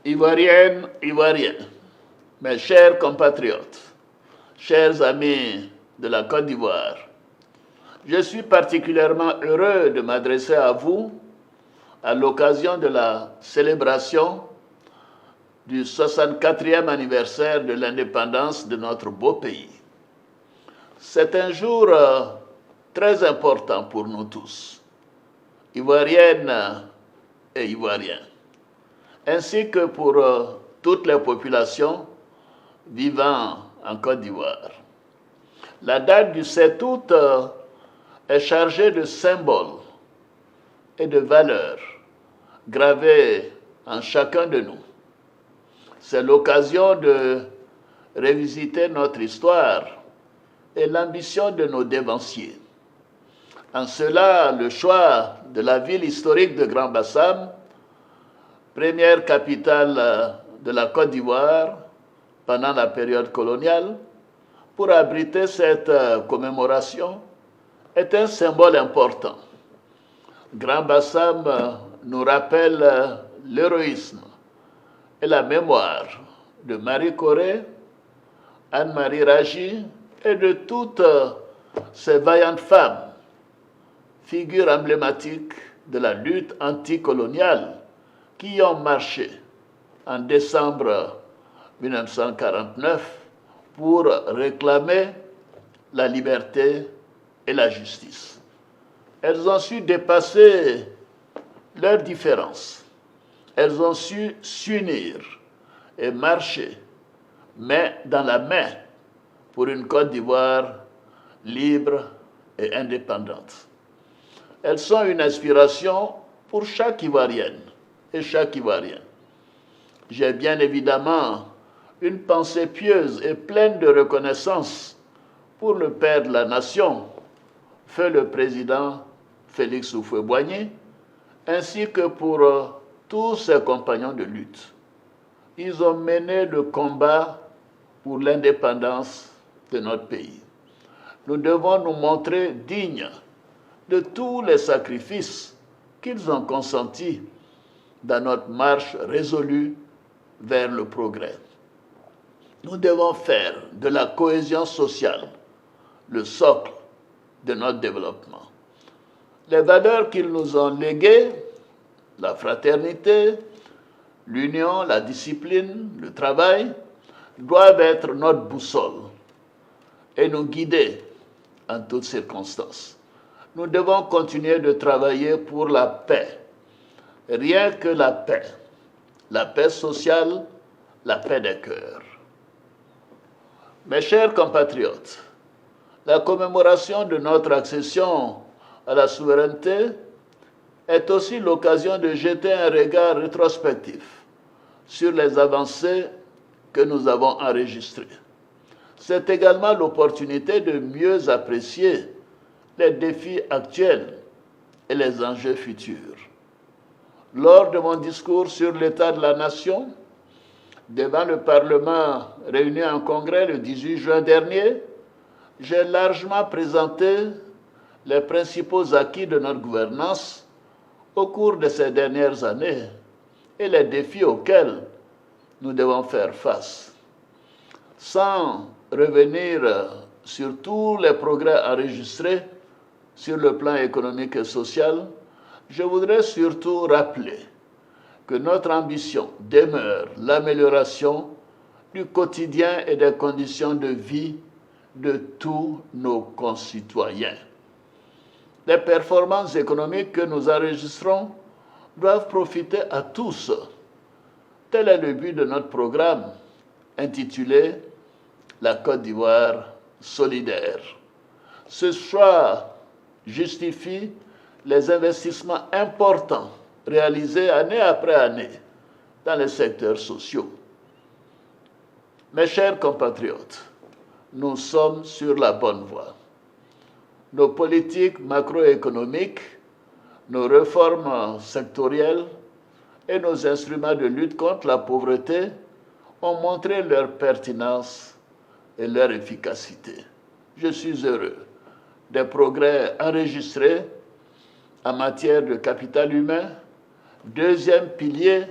Ivoiriennes, Ivoiriens, mes chers compatriotes, chers amis de la Côte d'Ivoire, je suis particulièrement heureux de m'adresser à vous à l'occasion de la célébration du 64e anniversaire de l'indépendance de notre beau pays. C'est un jour très important pour nous tous, Ivoiriennes et Ivoiriens, ainsi que pour toutes les populations vivant en Côte d'Ivoire. La date du 7 août est chargée de symboles et de valeurs gravées en chacun de nous. C'est l'occasion de revisiter notre histoire et l'ambition de nos dévanciers. En cela, le choix de la ville historique de Grand Bassam, première capitale de la Côte d'Ivoire pendant la période coloniale, pour abriter cette commémoration, est un symbole important. Grand Bassam nous rappelle l'héroïsme et la mémoire de Marie Corée, Anne-Marie Raji et de toutes ces vaillantes femmes, figures emblématiques de la lutte anticoloniale qui ont marché en décembre 1949 pour réclamer la liberté et la justice. Elles ont su dépasser leurs différences. Elles ont su s'unir et marcher main dans la main pour une Côte d'Ivoire libre et indépendante. Elles sont une inspiration pour chaque Ivoirienne et chaque Ivoirien. J'ai bien évidemment une pensée pieuse et pleine de reconnaissance pour le père de la nation, feu le président Félix Houphouët-Boigny, ainsi que pour tous ses compagnons de lutte. Ils ont mené le combat pour l'indépendance de notre pays. Nous devons nous montrer dignes de tous les sacrifices qu'ils ont consentis dans notre marche résolue vers le progrès. Nous devons faire de la cohésion sociale le socle de notre développement. Les valeurs qu'ils nous ont léguées, la fraternité, l'union, la discipline, le travail, doivent être notre boussole et nous guider en toutes circonstances. Nous devons continuer de travailler pour la paix. Rien que la paix sociale, la paix des cœurs. Mes chers compatriotes, la commémoration de notre accession à la souveraineté est aussi l'occasion de jeter un regard rétrospectif sur les avancées que nous avons enregistrées. C'est également l'opportunité de mieux apprécier les défis actuels et les enjeux futurs. Lors de mon discours sur l'état de la nation, devant le Parlement réuni en congrès le 18 juin dernier, j'ai largement présenté les principaux acquis de notre gouvernance au cours de ces dernières années et les défis auxquels nous devons faire face. Sans revenir sur tous les progrès enregistrés sur le plan économique et social, je voudrais surtout rappeler que notre ambition demeure l'amélioration du quotidien et des conditions de vie de tous nos concitoyens. Les performances économiques que nous enregistrons doivent profiter à tous. Tel est le but de notre programme intitulé « La Côte d'Ivoire solidaire ». Ce choix justifie les investissements importants réalisés année après année dans les secteurs sociaux. Mes chers compatriotes, nous sommes sur la bonne voie. Nos politiques macroéconomiques, nos réformes sectorielles et nos instruments de lutte contre la pauvreté ont montré leur pertinence et leur efficacité. Je suis heureux des progrès enregistrés en matière de capital humain, deuxième pilier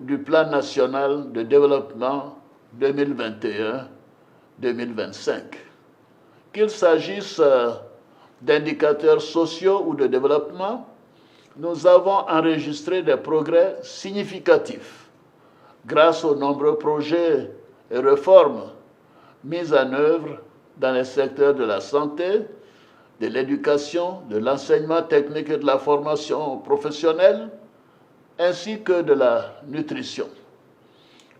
du Plan national de développement 2021-2025. Qu'il s'agisse d'indicateurs sociaux ou de développement, nous avons enregistré des progrès significatifs grâce aux nombreux projets et réformes mis en œuvre dans les secteurs de la santé, de l'éducation, de l'enseignement technique et de la formation professionnelle, ainsi que de la nutrition.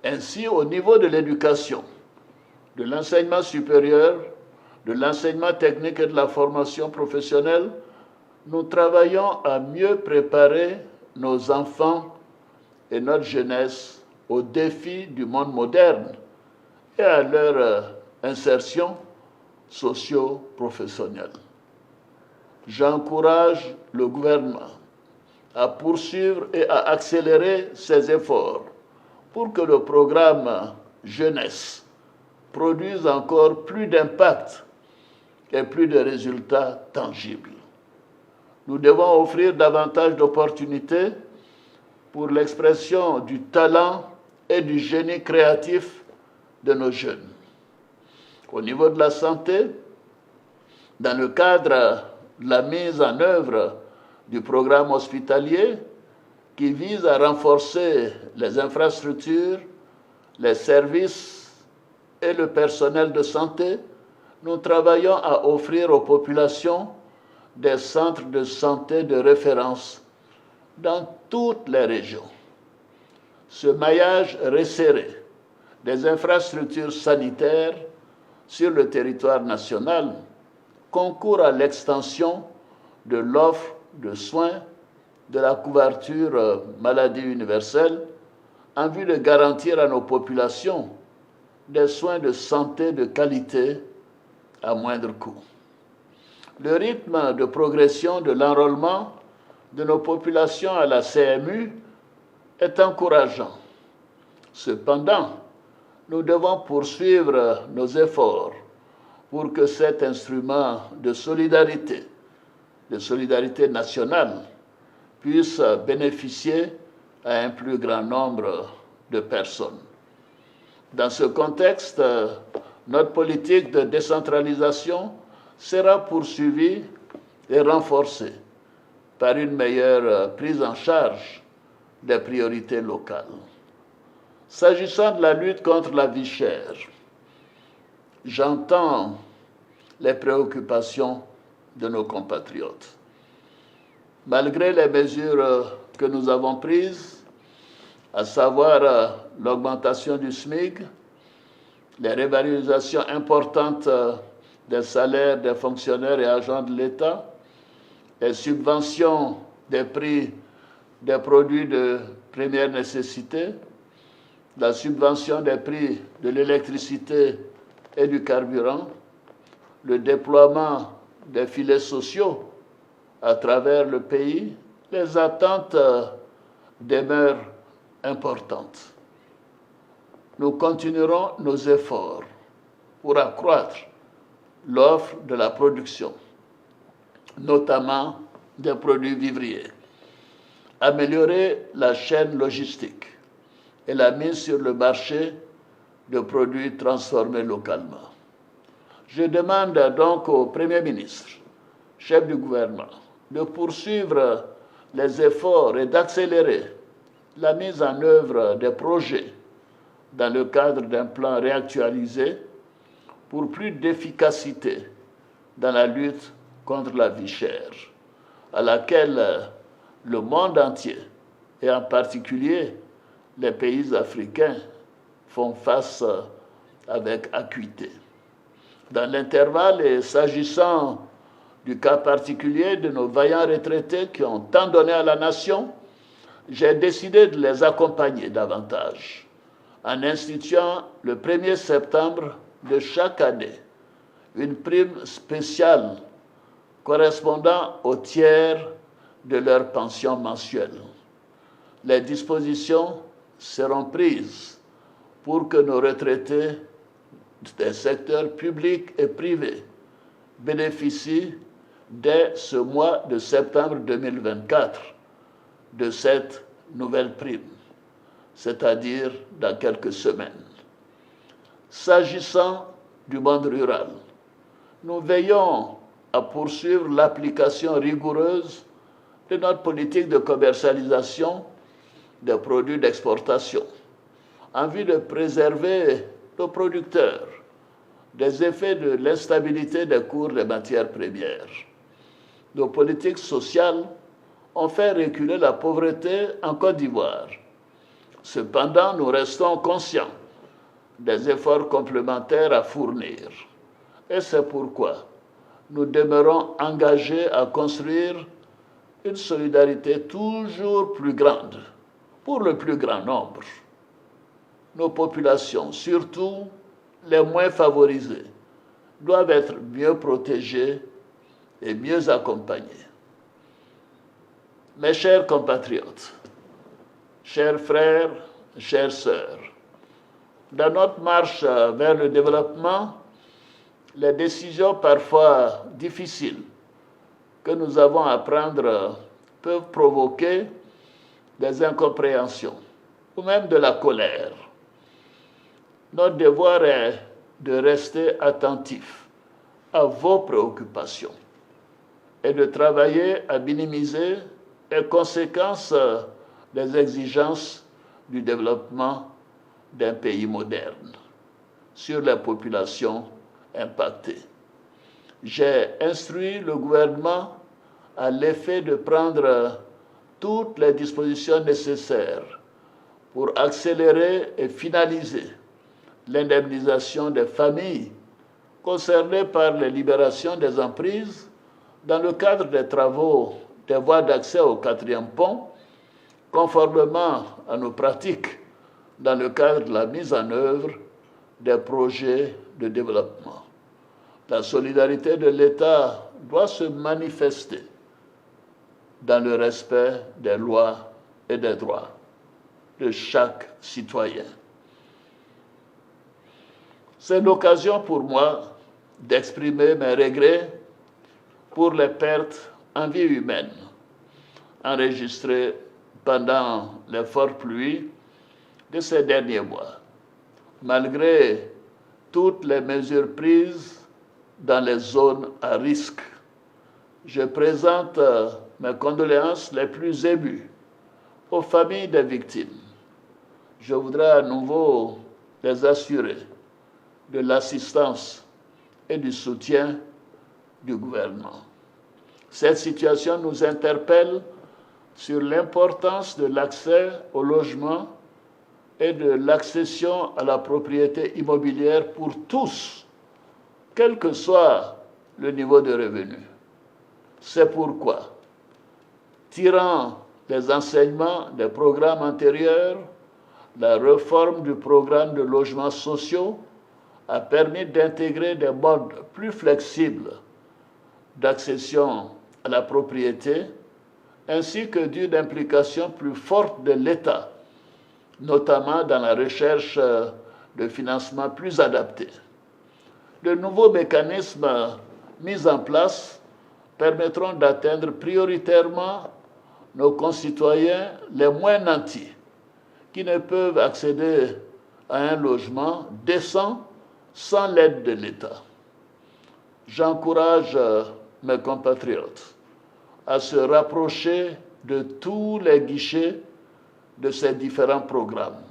Ainsi, au niveau de l'éducation, de l'enseignement supérieur, de l'enseignement technique et de la formation professionnelle, nous travaillons à mieux préparer nos enfants et notre jeunesse aux défis du monde moderne et à leur insertion socio-professionnelle. J'encourage le gouvernement à poursuivre et à accélérer ses efforts pour que le programme jeunesse produise encore plus d'impact et plus de résultats tangibles. Nous devons offrir davantage d'opportunités pour l'expression du talent et du génie créatif de nos jeunes. Au niveau de la santé, dans le cadre de la mise en œuvre du programme hospitalier qui vise à renforcer les infrastructures, les services et le personnel de santé, nous travaillons à offrir aux populations des centres de santé de référence dans toutes les régions. Ce maillage resserré des infrastructures sanitaires sur le territoire national concourt à l'extension de l'offre de soins de la couverture maladie universelle en vue de garantir à nos populations des soins de santé de qualité à moindre coût. Le rythme de progression de l'enrôlement de nos populations à la CMU est encourageant. Cependant, nous devons poursuivre nos efforts pour que cet instrument de solidarité nationale, puisse bénéficier à un plus grand nombre de personnes. Dans ce contexte, notre politique de décentralisation sera poursuivie et renforcée par une meilleure prise en charge des priorités locales. S'agissant de la lutte contre la vie chère, j'entends les préoccupations de nos compatriotes. Malgré les mesures que nous avons prises, à savoir l'augmentation du SMIC, les revalorisations importantes des salaires des fonctionnaires et agents de l'État, les subventions des prix des produits de première nécessité, la subvention des prix de l'électricité et du carburant, le déploiement des filets sociaux à travers le pays, les attentes demeurent importantes. Nous continuerons nos efforts pour accroître l'offre de la production, notamment des produits vivriers, améliorer la chaîne logistique et la mise sur le marché de produits transformés localement. Je demande donc au Premier ministre, chef du gouvernement, de poursuivre les efforts et d'accélérer la mise en œuvre des projets dans le cadre d'un plan réactualisé pour plus d'efficacité dans la lutte contre la vie chère, à laquelle le monde entier, et en particulier les pays africains, font face avec acuité. Dans l'intervalle, et s'agissant du cas particulier de nos vaillants retraités qui ont tant donné à la nation, j'ai décidé de les accompagner davantage en instituant le 1er septembre de chaque année une prime spéciale correspondant au tiers de leur pension mensuelle. Les dispositions seront prises pour que nos retraités des secteurs publics et privés bénéficient dès ce mois de septembre 2024 de cette nouvelle prime. c'est-à-dire dans quelques semaines. S'agissant du monde rural, nous veillons à poursuivre l'application rigoureuse de notre politique de commercialisation des produits d'exportation en vue de préserver nos producteurs des effets de l'instabilité des cours des matières premières. Nos politiques sociales ont fait reculer la pauvreté en Côte d'Ivoire. Cependant, nous restons conscients des efforts complémentaires à fournir. Et c'est pourquoi nous demeurons engagés à construire une solidarité toujours plus grande pour le plus grand nombre. Nos populations, surtout les moins favorisées, doivent être mieux protégées et mieux accompagnées. Mes chers compatriotes, chers frères, chères sœurs, dans notre marche vers le développement, les décisions parfois difficiles que nous avons à prendre peuvent provoquer des incompréhensions ou même de la colère. Notre devoir est de rester attentif à vos préoccupations et de travailler à minimiser les conséquences des exigences du développement d'un pays moderne sur les populations impactées. J'ai instruit le gouvernement à l'effet de prendre toutes les dispositions nécessaires pour accélérer et finaliser l'indemnisation des familles concernées par les libérations des emprises dans le cadre des travaux des voies d'accès au 4e pont, conformément à nos pratiques dans le cadre de la mise en œuvre des projets de développement. La solidarité de l'État doit se manifester dans le respect des lois et des droits de chaque citoyen. C'est l'occasion pour moi d'exprimer mes regrets pour les pertes en vie humaine enregistrées pendant les fortes pluies de ces derniers mois. Malgré toutes les mesures prises dans les zones à risque, je présente mes condoléances les plus émues aux familles des victimes. Je voudrais à nouveau les assurer de l'assistance et du soutien du gouvernement. Cette situation nous interpelle sur l'importance de l'accès au logement et de l'accession à la propriété immobilière pour tous, quel que soit le niveau de revenu. C'est pourquoi, tirant les enseignements des programmes antérieurs, la réforme du programme de logements sociaux a permis d'intégrer des modes plus flexibles d'accession à la propriété, ainsi que d'une implication plus forte de l'État, notamment dans la recherche de financements plus adaptés. De nouveaux mécanismes mis en place permettront d'atteindre prioritairement nos concitoyens les moins nantis, qui ne peuvent accéder à un logement décent sans l'aide de l'État. J'encourage mes compatriotes à se rapprocher de tous les guichets de ces différents programmes.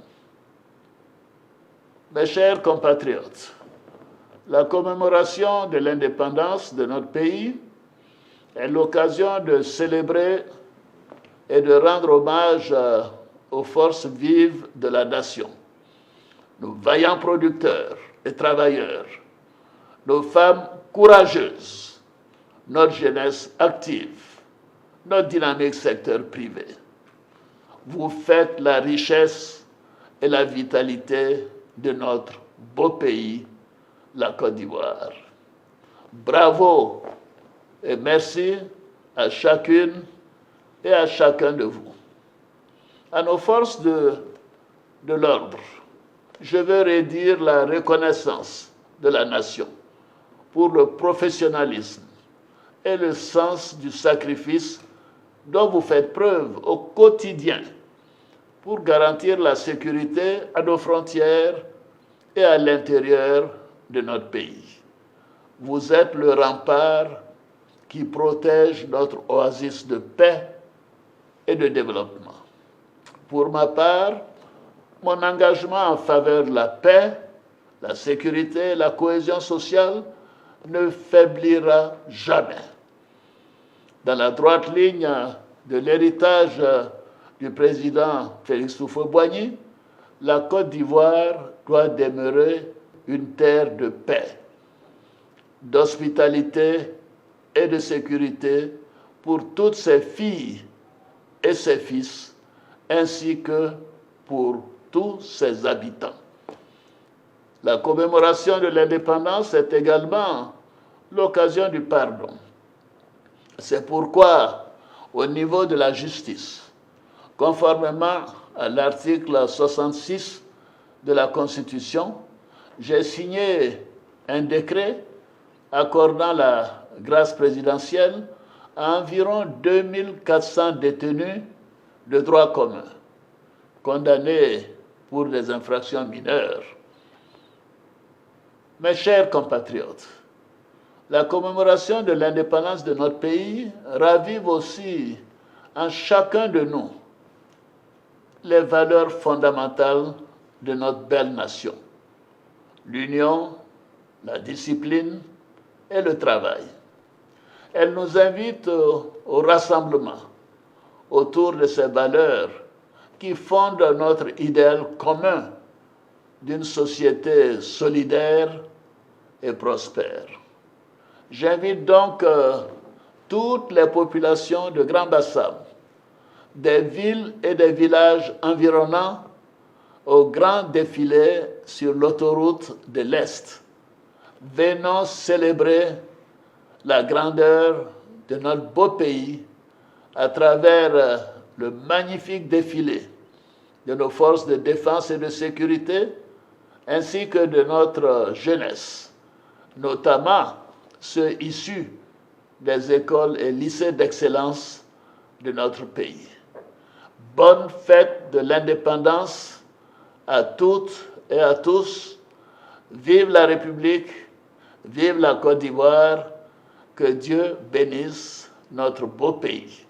Mes chers compatriotes, la commémoration de l'indépendance de notre pays est l'occasion de célébrer et de rendre hommage aux forces vives de la nation, nos vaillants producteurs et travailleurs, nos femmes courageuses, notre jeunesse active, notre dynamique secteur privé. Vous faites la richesse et la vitalité de notre beau pays, la Côte d'Ivoire. Bravo et merci à chacune et à chacun de vous. À nos forces de l'ordre, je veux redire la reconnaissance de la nation pour le professionnalisme et le sens du sacrifice dont vous faites preuve au quotidien pour garantir la sécurité à nos frontières et à l'intérieur de notre pays. Vous êtes le rempart qui protège notre oasis de paix et de développement. Pour ma part, mon engagement en faveur de la paix, la sécurité et la cohésion sociale ne faiblira jamais. Dans la droite ligne de l'héritage du président Félix Houphouët-Boigny, la Côte d'Ivoire doit demeurer une terre de paix, d'hospitalité et de sécurité pour toutes ses filles et ses fils, ainsi que pour tous ses habitants. La commémoration de l'indépendance est également l'occasion du pardon. C'est pourquoi, au niveau de la justice, conformément à l'article 66 de la Constitution, j'ai signé un décret accordant la grâce présidentielle à environ 2400 détenus de droit commun, condamnés pour des infractions mineures. Mes chers compatriotes, la commémoration de l'indépendance de notre pays ravive aussi en chacun de nous les valeurs fondamentales de notre belle nation: l'union, la discipline et le travail. Elle nous invite au rassemblement autour de ces valeurs qui fondent notre idéal commun d'une société solidaire et prospère. J'invite donc toutes les populations de Grand Bassam, des villes et des villages environnants au grand défilé sur l'autoroute de l'Est. Venons célébrer la grandeur de notre beau pays à travers le magnifique défilé de nos forces de défense et de sécurité, ainsi que de notre jeunesse, notamment ceux issus des écoles et lycées d'excellence de notre pays. Bonne fête de l'indépendance à toutes et à tous. Vive la République, vive la Côte d'Ivoire, que Dieu bénisse notre beau pays.